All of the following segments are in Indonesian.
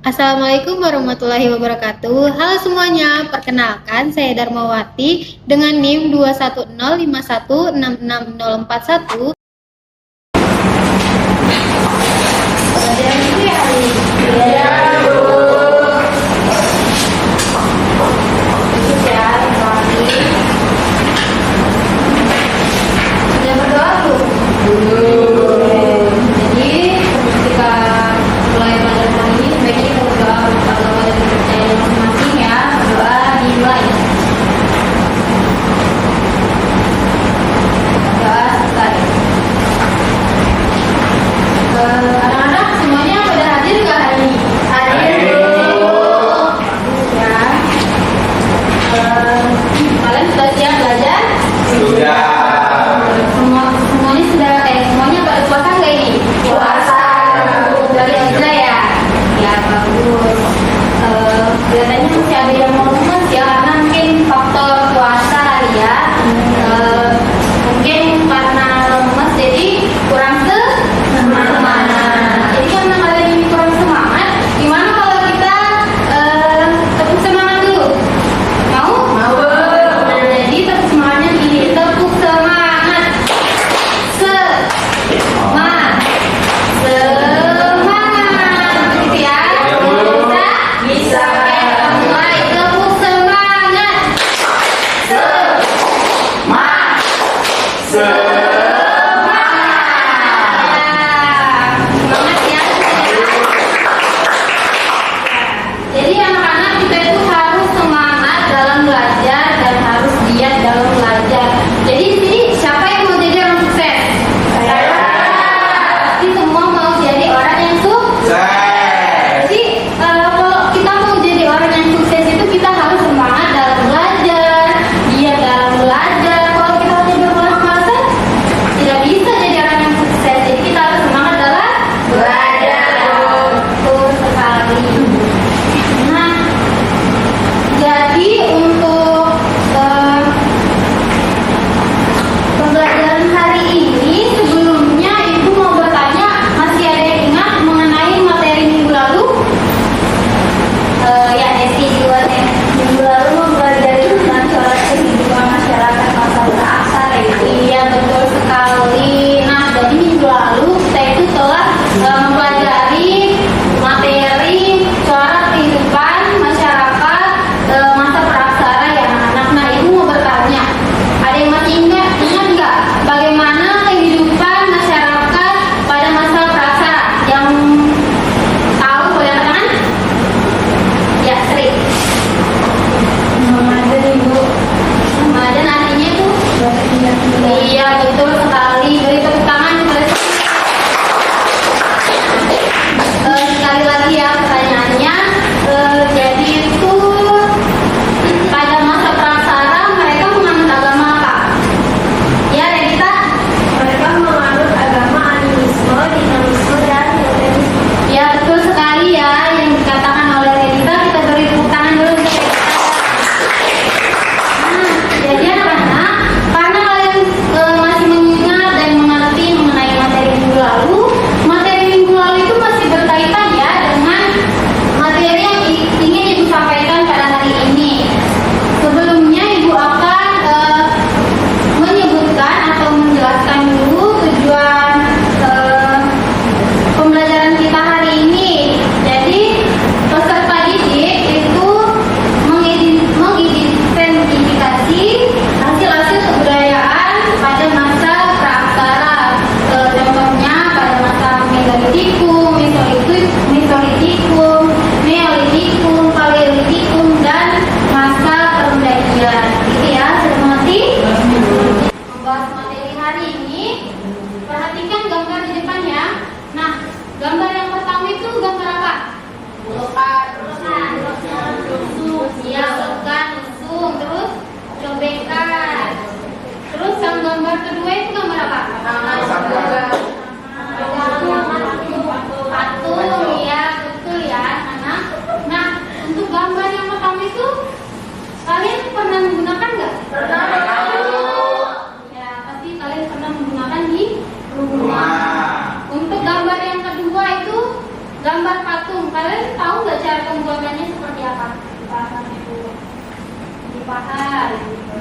Assalamualaikum warahmatullahi wabarakatuh. Halo semuanya, perkenalkan saya Darmawati dengan NIM 21051666041. Anak-anak semuanya pada hadir nggak hari ini? Hadir. Ya. Kalian sudah siap belajar? Sudah. Semuanya pada puasa nggak ini? Puasa. Dari Ezra ya? Ya bagus. Kelihatannya masih ada yang mau lemes ya, karena mungkin faktor puasa kali ya. Mungkin karena lemes jadi kurang semangat. Jadi karena kalian ini kurang semangat, gimana kalau kita tepuk semangat dulu? Mau? Mau. Nah, jadi tepuk semangatnya gini, tepuk semangat. Semangat. Semangat. Gitu ya? Bisa? Bisa. Oke, kita mulai. Tepuk semangat. Semangat. Semangat ya. Jadi anak-anak kita itu harus semangat dalam belajar dan harus giat dalam belajar. Jadi di sini siapa yang mau jadi orang sukses? Saya. Pasti semua mau jadi orang yang sukses. Jadi kalau kita mau jadi orang yang sukses itu kita harus semangat dalam belajar, giat dalam belajar. Kalau kita hanya bermalas-malasan, tidak bisa jadi orang yang sukses. Jadi kita harus semangat dalam belajar. Betul sekali. Nah, jadi untuk pembelajaran hari ini, sebelumnya Ibu mau bertanya, masih ada yang ingat mengenai materi minggu lalu? Ya, Desi juga nih. Minggu lalu mempelajari tentang corak kehidupan masyarakat masa praksar ya. Iya, betul sekali. Nah, jadi minggu lalu kita itu telah mempelajari materi corak kehidupan masyarakat masa praksara ya anak-anak. Nah, Ibu mau bertanya, ada yang masih ingat nggak bagaimana kehidupan masyarakat pada masa praksara? Yang tahu boleh angkat tangan? Ya, Sri. Ramadan Ibu. Ramadan artinya itu? Iya, betul sekali. Beri tepuk tangan kepada sekali lagi ya pertanyaannya. Jadi itu pada masa praksara mereka menganut agama apa? Ya, Renita? Mereka menganut agama animisme, dinamisme, dan modernisme. Ya, betul sekali ya yang dikatakan oleh Renita. Kita beri tepuk tangan dulu. Nah, jadi anak-anak, karena kalian masih mengingat dan mengerti mengenai materi minggu lalu itu masih berkaitan ya dengan materi yang ingin Ibu sampaikan pada hari ini. Sebelumnya Ibu akan menyebutkan atau menjelaskan dulu tujuan pembelajaran kita hari ini. Jadi peserta didik itu mengidentifikasi hasil-hasil kebudayaan pada masa praksara. Contohnya pada masa megalitikum, mesolitikum, neolitikum, paleolitikum, dan masa perdakian. Gitu ya, sudah mengerti? Membahas materi hari ini, perhatikan gambar di depan ya. Nah, gambar yang pertama itu gambar apa? Ulekan, usung, ya ulekan, usung, terus cobekan. Terus yang gambar kedua itu gambar apa? Patung, ya betul ya anak. Nah, untuk gambar yang pertama itu kalian pernah menggunakan nggak? Pernah. Ya, pasti kalian pernah menggunakan di rumah. Untuk gambar yang kedua itu gambar patung. Kalian tahu nggak limpahan.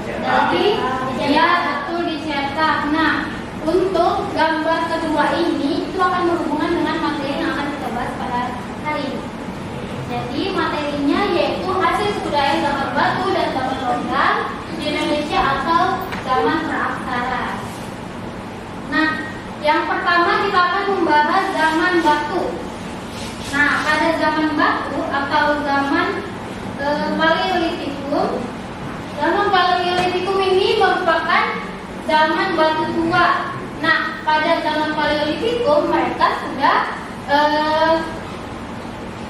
Jadi ya betul dicetak. Nah, untuk gambar kedua ini itu akan berhubungan dengan materi yang akan kita bahas pada hari ini. Jadi materinya yaitu hasil kebudayaan zaman batu dan zaman logam di Indonesia atau zaman praaksara. Nah, yang pertama kita akan membahas zaman batu. Nah, pada zaman batu atau zaman Paleolitikum, zaman Paleolitikum ini merupakan zaman batu tua. Nah, pada zaman Paleolitikum mereka sudah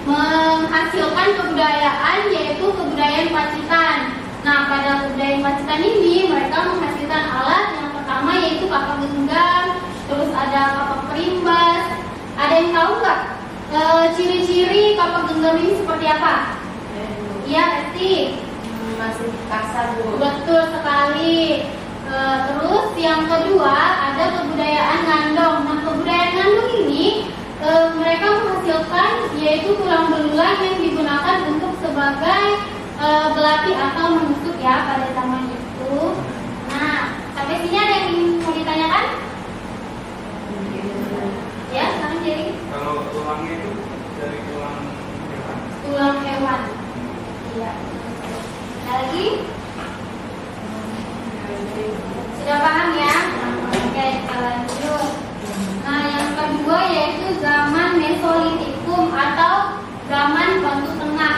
menghasilkan kebudayaan yaitu kebudayaan Pacitan. Nah, pada kebudayaan Pacitan ini mereka menghasilkan alat yang pertama yaitu kapak genggam, terus ada kapak perimbas. Ada yang tahu nggak ciri-ciri kapak genggam ini seperti apa? Iya, Esti. Masih kasar, Bu. Betul sekali. Terus yang kedua ada kebudayaan ngandong. Nah, kebudayaan ngandong ini mereka menghasilkan yaitu tulang belulang yang digunakan untuk sebagai belati atau menusuk ya pada zaman itu. Nah, sampai sini ada yang ingin mau ditanyakan? Ya, sekarang jadi Kalau tulangnya itu dari tulang hewan. tulang hewan. Iya. Ada lagi? Sudah paham ya? Oke, kita lanjut. Nah, yang kedua yaitu zaman Mesolitikum atau zaman Batu Tengah.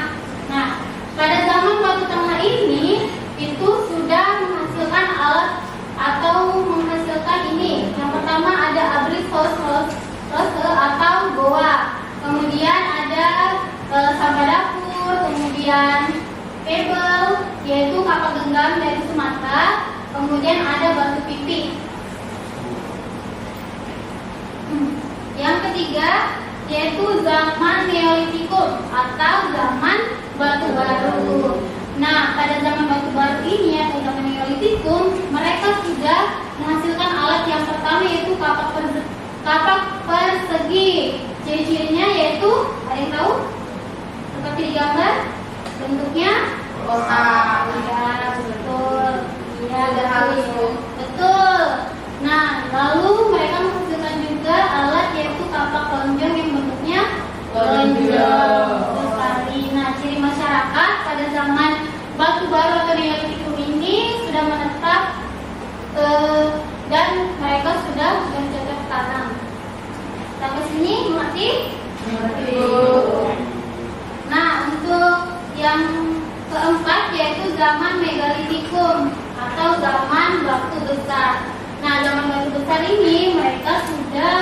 Nah, pada zaman Batu Tengah ini itu sudah menghasilkan alat atau menghasilkan ini. Yang pertama ada abris atau goa. Kemudian ada sampah dapur, kemudian pebel yaitu kapak genggam dari Sumatera. Kemudian ada batu pipi. Yang ketiga yaitu zaman Neolitikum atau zaman batu baru. Nah, pada zaman batu baru ini atau zaman Neolitikum mereka sudah menghasilkan alat yang pertama yaitu kapak persegi. Ciri-cirinya yaitu ada yang tahu? Seperti di gambar bentuknya Kotak. ya, betul. Ya, Sudah halus, Bu. betul. Nah, lalu mereka menghasilkan juga alat yaitu kapak lonjong yang bentuknya lonjong. Betul sekali. Nah, ciri masyarakat pada zaman batu baru atau Neolitikum ini sudah menetap dan mereka sudah bercocok tanam. Sampai sini mengerti? Nah, untuk yang keempat yaitu zaman Megalitikum atau zaman batu besar. Nah, zaman batu besar ini mereka sudah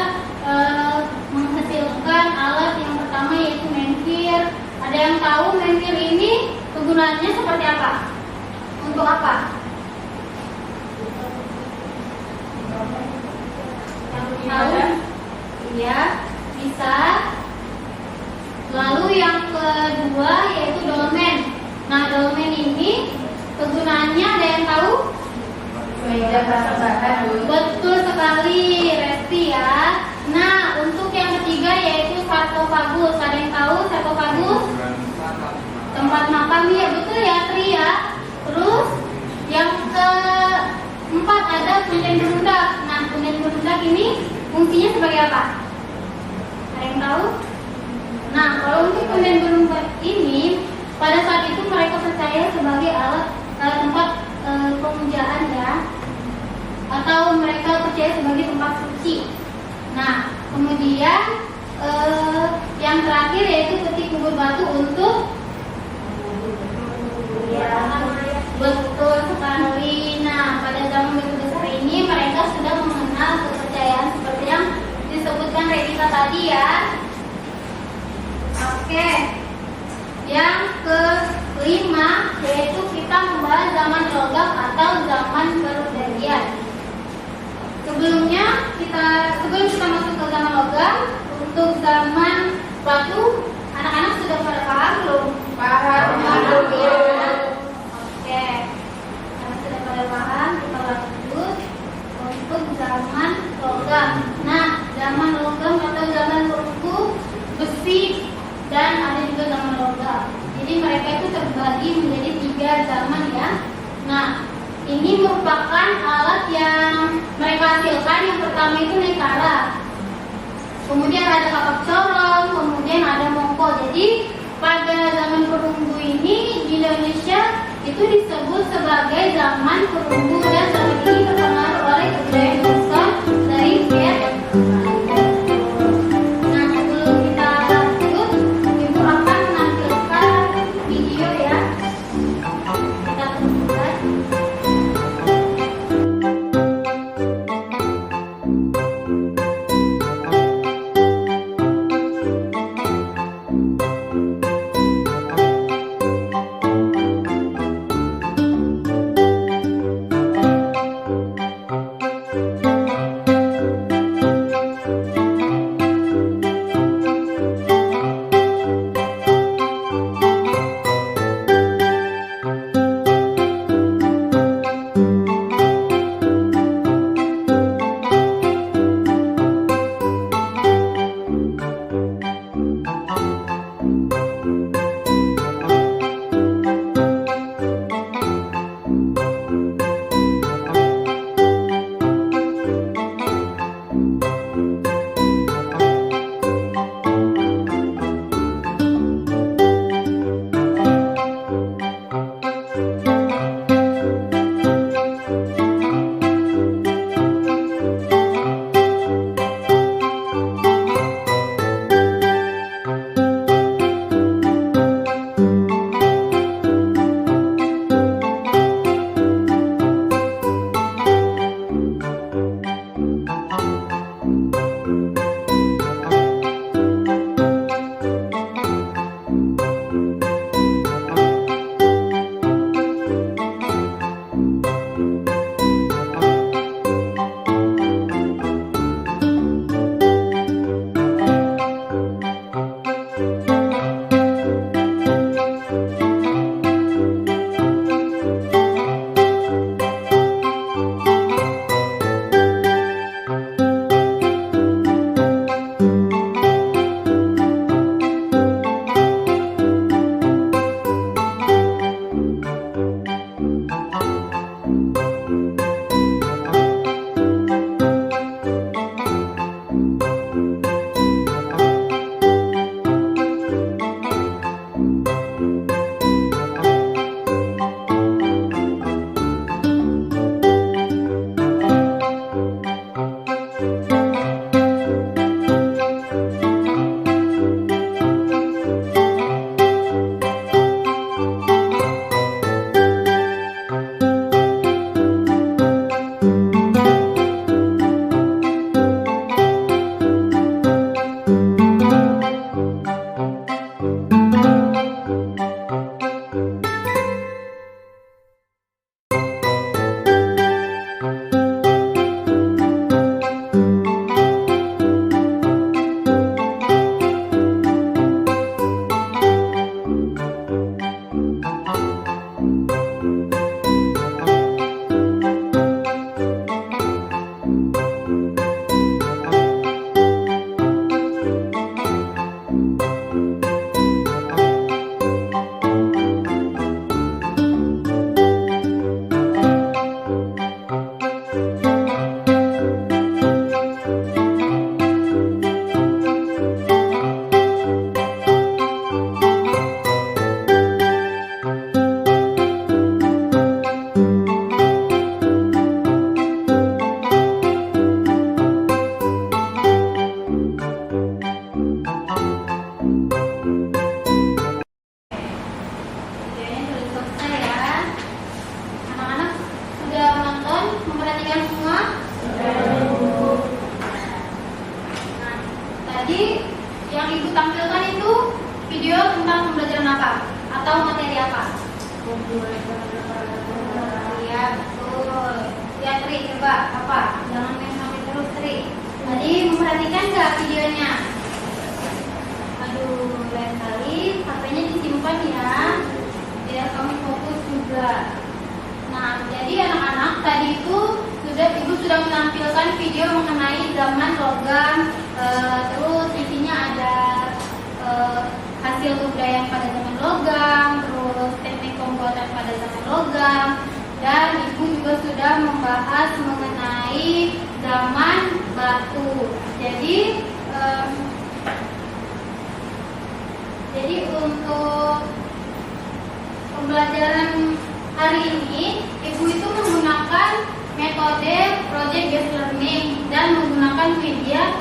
menghasilkan alat yang pertama yaitu menhir. Ada yang tahu menhir ini kegunaannya seperti apa? Untuk apa? Yang tahu? Iya, bisa. Lalu yang kedua yaitu dolmen. Nah, dolmen ini kegunaannya ada yang tahu? Meja persembahan, Bu. Betul sekali, Resti ya. Nah, untuk yang ketiga yaitu sarkofagus. Ada yang tahu sarkofagus? Tempat makam ya, betul ya, Tri ya. Terus yang keempat ada punden berundak. Nah, punden berundak ini fungsinya sebagai apa? Ada yang tahu? Nah, kalau untuk punden berundak ini pada saat itu mereka percaya sebagai alat tempat pemujaan ya, atau mereka percaya sebagai tempat suci. Nah, kemudian yang terakhir yaitu peti kubur batu untuk ya, betul sekali. Nah, pada zaman batu besar ini mereka sudah mengenal kepercayaan seperti yang disebutkan Revita tadi ya. Oke. Yang kelima yaitu kita membahas zaman logam atau zaman perjanjian. Sebelum kita masuk ke zaman logam, untuk zaman batu, anak-anak sudah pada paham belum? Paham, Bu. Oke, karena sudah pada paham, kita lanjut untuk zaman logam. Nah, zaman logam atau zaman perunggu, besi, dan ada juga zaman logam. Jadi mereka itu terbagi menjadi 3 zaman ya. Nah, ini merupakan alat yang mereka hasilkan. Yang pertama itu nekara, kemudian ada kakak corong, kemudian ada mongko. Jadi pada zaman perunggu ini di Indonesia itu disebut sebagai zaman perunggu, dan zaman ini terpengaruh oleh kebudayaan Western dari Vietnam. Nah, sebelum kita lanjut, Ibu akan menampilkan video ya. Kita tunjukkan. atau materi apa? Iya, betul. Ya, Tri, coba apa? Jangan main HP terus, Tri. Tadi memperhatikan nggak videonya? Aduh, lain kali HP-nya disimpan ya, biar kamu fokus juga. Nah, jadi anak-anak tadi itu Ibu sudah menampilkan video mengenai zaman logam, terus isinya ada hasil kebudayaan pada zaman logam, terus teknik pembuatan pada zaman logam, dan juga sudah membahas mengenai zaman batu. Jadi untuk pembelajaran hari ini, Ibu itu menggunakan metode project based learning dan menggunakan media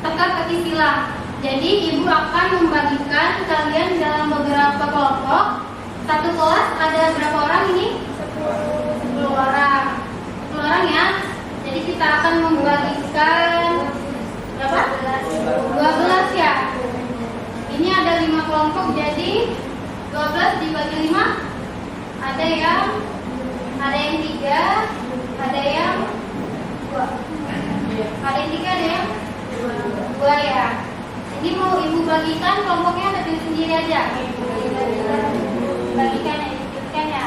teka-teki silang. Jadi Ibu akan membagikan kalian dalam beberapa kelompok. Satu kelas ada berapa orang ini? 10 orang. 10 orang ya. Jadi kita akan membagikan berapa? 12 ya. Ini ada 5 kelompok, jadi 12 dibagi 5. Ada yang 3, ada yang 2. Ada yang 3, ada yang 2 ya. Ini mau Ibu bagikan kelompoknya atau sendiri aja? Bagikan ya, dikitkan ya.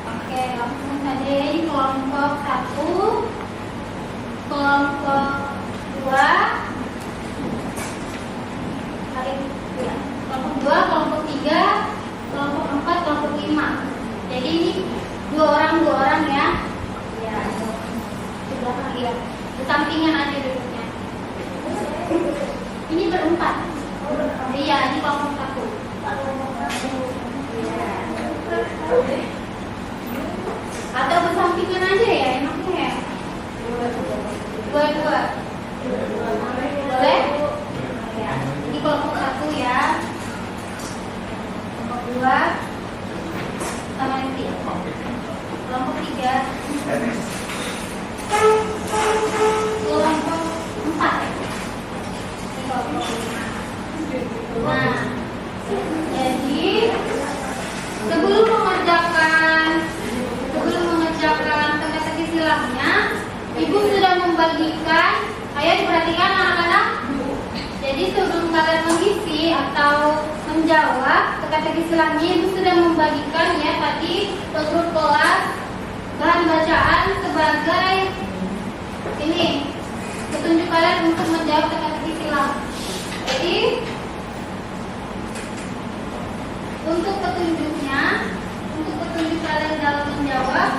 Oke, langsung saja. Ini kelompok 1, kelompok 2, kelompok 2, kelompok 3, kelompok 4, kelompok 5. Jadi ini 2 orang ya. Ya, di belakang ya. Di sampingan aja duduknya. Ini berempat. Iya, ini kelompok 1. Atau bersampingan aja ya, enaknya ya. Dua. Boleh? Ya. Ini kelompok 1 ya. Kelompok 2 sama nanti. Kelompok 3. Kelompok 4. Ini kelompok 5. Nah, jadi sebelum mengerjakan teka-teki silangnya, Ibu sudah membagikan. Ayo diperhatikan anak-anak. Jadi sebelum kalian mengisi atau menjawab teka-teki silangnya, Ibu sudah membagikan ya tadi ke grup kelas bahan bacaan sebagai ini petunjuk kalian untuk menjawab teka-teki silang. Jadi untuk petunjuk kalian dalam menjawab,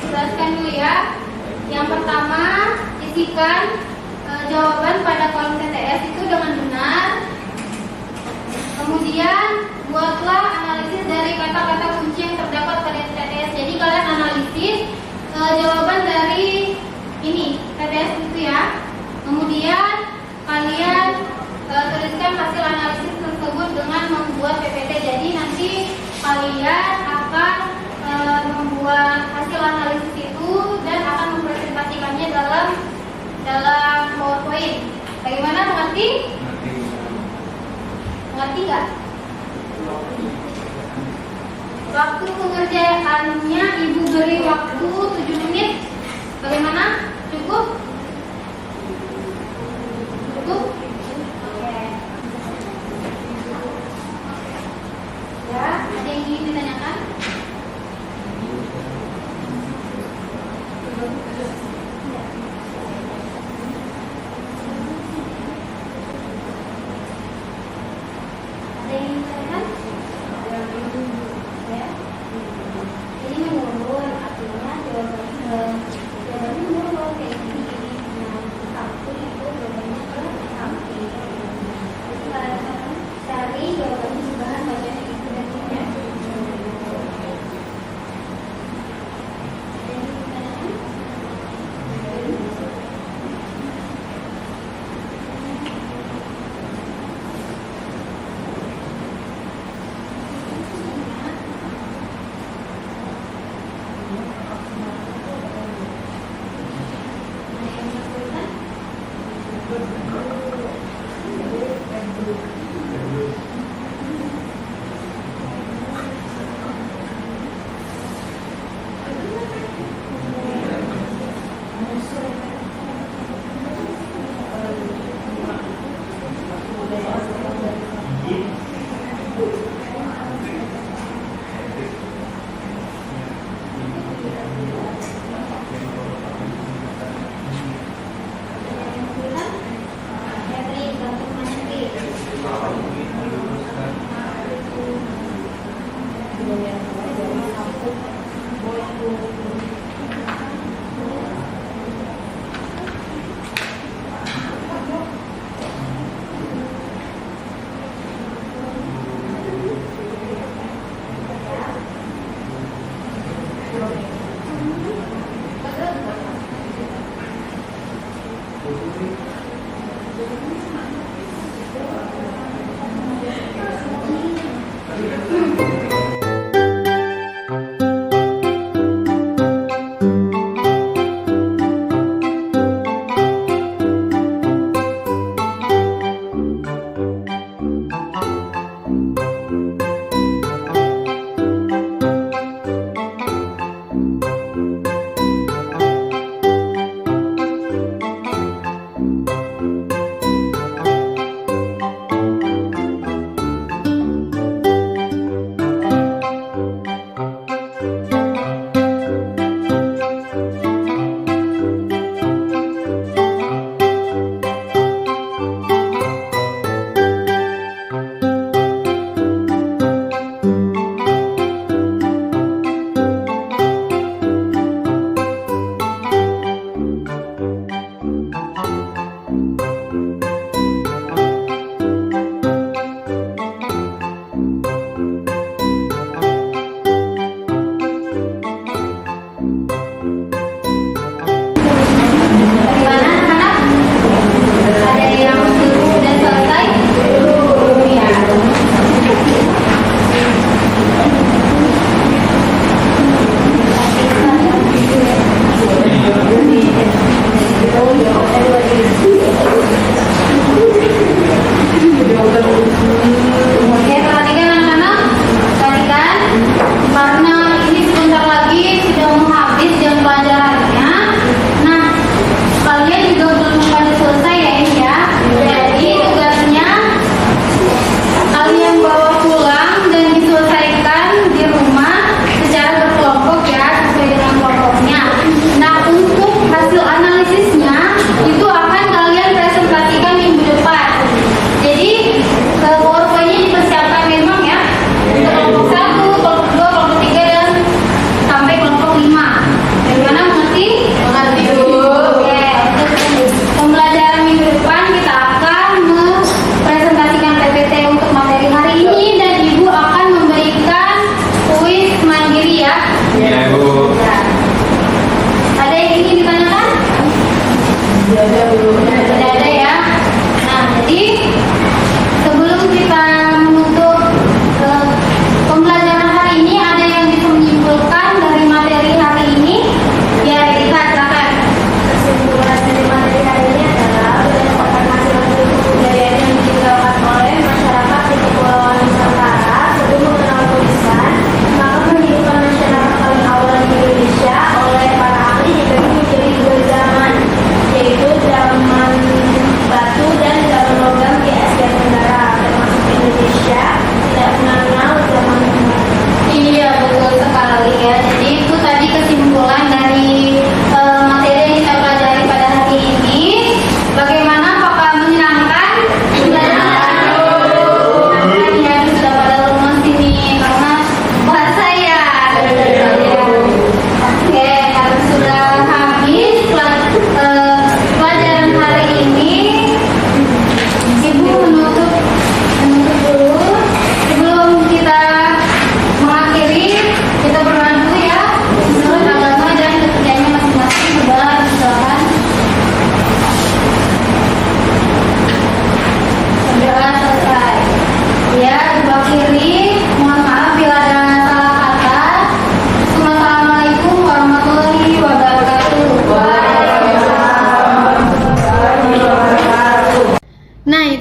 jelaskan dulu ya. Yang pertama, isikan jawaban pada kolom TTS itu dengan benar. Kemudian buatlah analisis dari kata-kata kunci yang terdapat pada TTS. Jadi kalian analisis jawaban dari ini TTS itu ya. Kemudian kalian tuliskan hasil analisis tersebut dengan membuat PPT. Jadi nanti kalian akan membuat hasil analisis itu dan akan mempresentasikannya dalam PowerPoint. Bagaimana, mengerti? Mengerti nggak? Waktu pengerjaannya Ibu beri waktu 7 menit.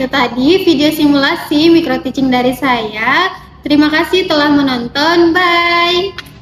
itu tadi video simulasi micro teaching dari saya. Terima kasih telah menonton. Bye.